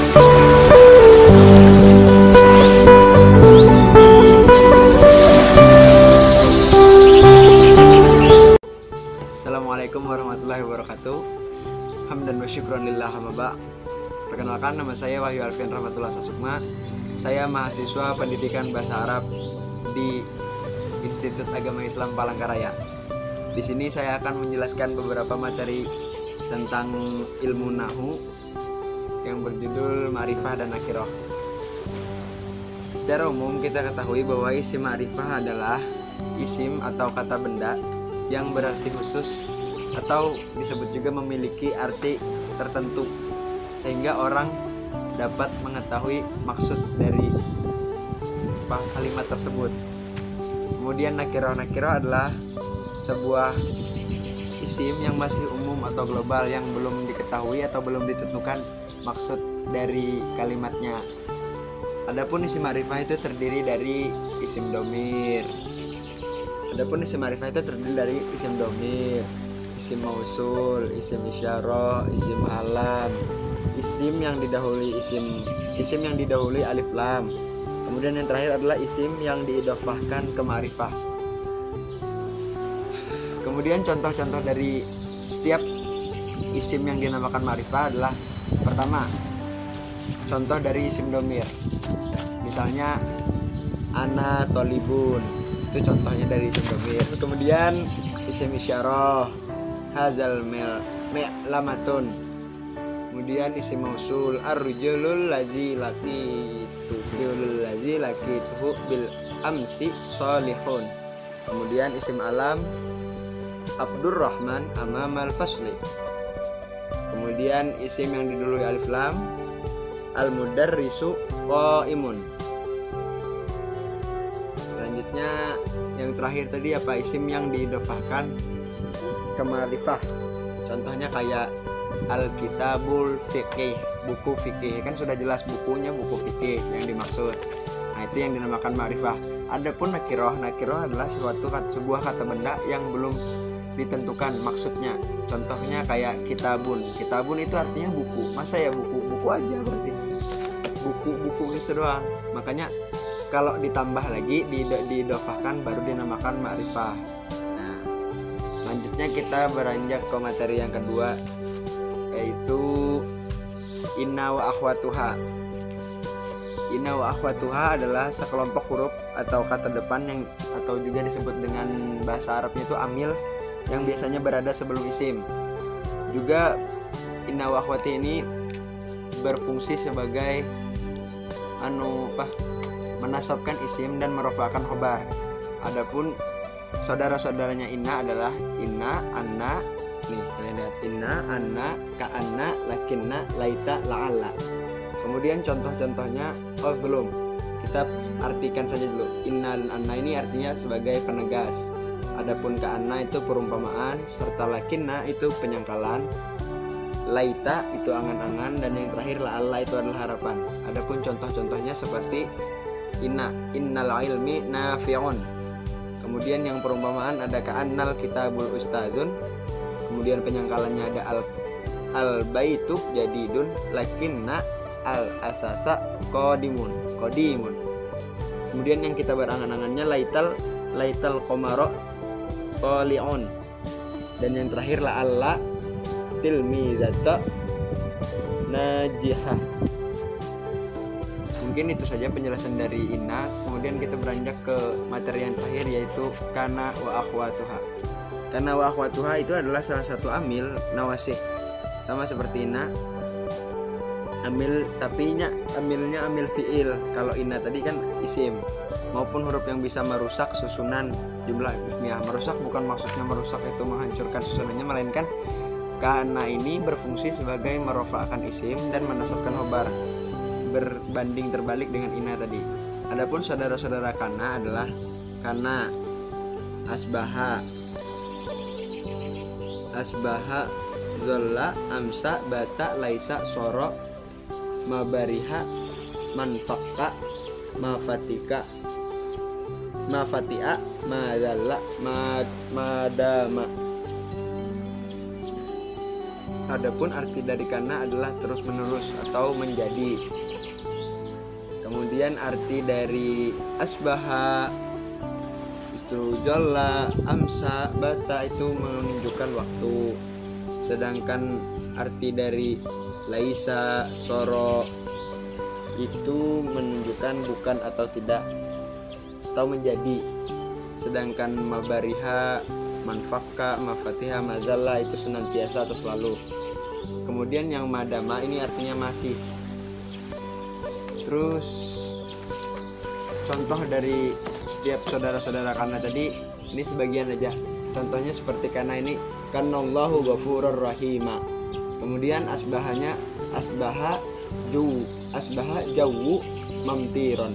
Assalamualaikum warahmatullahi wabarakatuh. Hamdan wa syukran lillah amma ba'. Perkenalkan, nama saya Wahyu Alfian Rahmatullah Sasukma. Saya mahasiswa pendidikan bahasa Arab di Institut Agama Islam Palangkaraya. Di sini saya akan menjelaskan beberapa materi tentang ilmu nahu yang berjudul ma'rifah dan nakirah. Secara umum kita ketahui bahwa isim ma'rifah adalah isim atau kata benda yang berarti khusus atau disebut juga memiliki arti tertentu sehingga orang dapat mengetahui maksud dari kalimat tersebut. Kemudian nakirah adalah sebuah isim yang masih umum atau global yang belum diketahui atau belum ditentukan maksud dari kalimatnya. Adapun isim ma'rifah itu terdiri dari isim domir. Isim mausul, isim isyarah, isim alam, isim yang didahului alif lam. Kemudian yang terakhir adalah isim yang diidhofahkan ke ma'rifah. Kemudian contoh-contoh dari setiap isim yang dinamakan ma'rifah adalah: pertama, contoh dari isim domir. Misalnya ana tolibun, itu contohnya dari isim domir. Kemudian isim isyarah, hazal me'lamatun. Kemudian isim mausul, ar-rajulul ladzi laqituhu bil amsi shalihun. Kemudian isim alam, Abdurrahman amamal fasli. Kemudian isim yang didahului alif lam, al-mudarrisu qaimun. Selanjutnya yang terakhir tadi apa? Isim yang diidhofahkan ke ma'rifah. Contohnya kayak al-kitabul fiqih, buku fikih. Kan sudah jelas bukunya buku fikih yang dimaksud. Nah, itu yang dinamakan ma'rifah. Adapun nakirah adalah sebuah kata benda yang belum ditentukan maksudnya. Contohnya kayak kitabun itu artinya buku. Masa ya buku aja berarti buku gitu doang. Makanya kalau ditambah lagi diidhofahkan baru dinamakan ma'rifah. Nah, selanjutnya kita beranjak ke materi yang kedua, yaitu inna wa akhwatuha. Inna wa akhwatuha adalah sekelompok huruf atau kata depan yang atau juga disebut dengan bahasa Arabnya itu amil, yang biasanya berada sebelum isim. Juga inna wa akhwati ini berfungsi sebagai menasabkan isim dan merofa'kan khobar. Adapun saudara-saudaranya inna adalah inna, anna. Nih kalian lihat, inna, anna, ka'anna, lakinna, laita, la'alla. Kemudian contoh-contohnya belum. Kita artikan saja dulu. Inna dan anna ini artinya sebagai penegas. Adapun ka'anna itu perumpamaan, serta lakinna itu penyangkalan, laita itu angan-angan, dan yang terakhir la'alla itu adalah harapan. Adapun contoh-contohnya seperti innal ilmi nafi'un. Kemudian yang perumpamaan ada ka'annal kitabul ustadzun. Kemudian penyangkalannya ada al baitu jadidun, lakinna al asasa qadimun. Kemudian yang kita berangan-angannya laital qamara qali'un. Dan yang terakhir la'alla tilmizata najihah. Mungkin itu saja penjelasan dari inna. Kemudian kita beranjak ke materi yang terakhir, yaitu kana wa akhwatuha. Kana wa akhwatuha itu adalah salah satu amil nawasih, sama seperti inna. Amilnya amil fi'il. Kalau inna tadi kan isim, maupun huruf yang bisa merusak susunan jumlah ismiyah. Merusak bukan maksudnya merusak itu menghancurkan susunannya, melainkan kana ini berfungsi sebagai merofa'kan isim dan menasabkan khobar, berbanding terbalik dengan inna tadi. Adapun saudara-saudara kana adalah kana, asbaha, zolla, amsa, bata, laisa, soro, mabariha, manfaka, mafatika, mafatia, madalla, madama. Adapun arti dari kana adalah terus menerus atau menjadi. Kemudian arti dari asbaha, jalla, amsa, bata itu menunjukkan waktu. Sedangkan arti dari laisa, soro itu menunjukkan bukan atau tidak atau menjadi. Sedangkan mabariha, manfakka, mafatiha, mazalla itu senantiasa atau selalu. Kemudian yang madama ini artinya masih. Terus contoh dari setiap saudara-saudara kana tadi ini sebagian aja. Contohnya seperti kana ini, kannallahu ghafurur rahima. Kemudian asbahanya asbaha jawu mamtiron.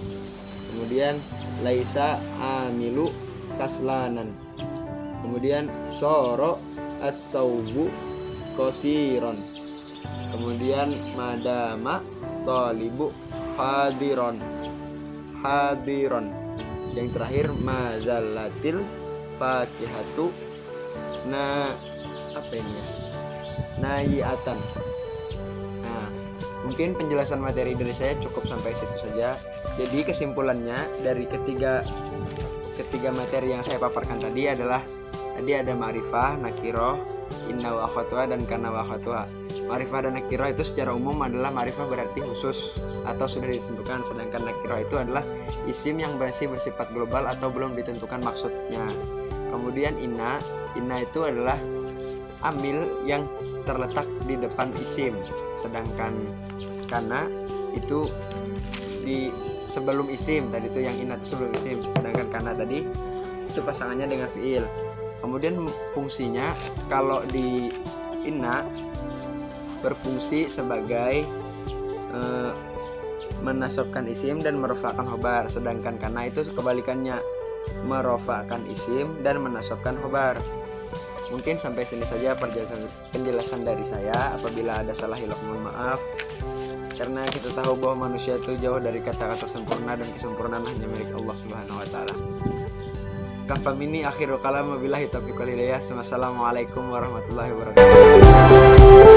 Kemudian laisa amilu kaslanan. Kemudian soro as-saubu qasiron. Kemudian madama talibu hadiron. Yang terakhir mazallatil fakihatu nayiatan. Nah, mungkin penjelasan materi dari saya cukup sampai situ saja. Jadi kesimpulannya dari ketiga materi yang saya paparkan tadi adalah ada ma'rifah, nakiroh, inna wa akhwatuha, dan kana wa akhwatuha. Ma'rifah dan nakiroh itu secara umum adalah ma'rifah berarti khusus atau sudah ditentukan, sedangkan nakiroh itu adalah isim yang masih bersifat global atau belum ditentukan maksudnya. Kemudian inna itu adalah amil yang terletak di depan isim, sedangkan kana itu di sebelum isim. Tadi itu yang inna itu sebelum isim, sedangkan kana tadi itu pasangannya dengan fiil. Kemudian fungsinya kalau di inna berfungsi sebagai menasabkan isim dan merofakkan khobar, sedangkan kana itu kebalikannya, merofakkan isim dan menasabkan khobar. Mungkin sampai sini saja penjelasan dari saya. Apabila ada salah hilaf mohon maaf, karena kita tahu bahwa manusia itu jauh dari kata-kata sempurna dan kesempurnaan hanya milik Allah Subhanahu wa taala. Kafamini akhirul kalam, wabillahi taufiq wal hidayah. Wassalamualaikum warahmatullahi wabarakatuh.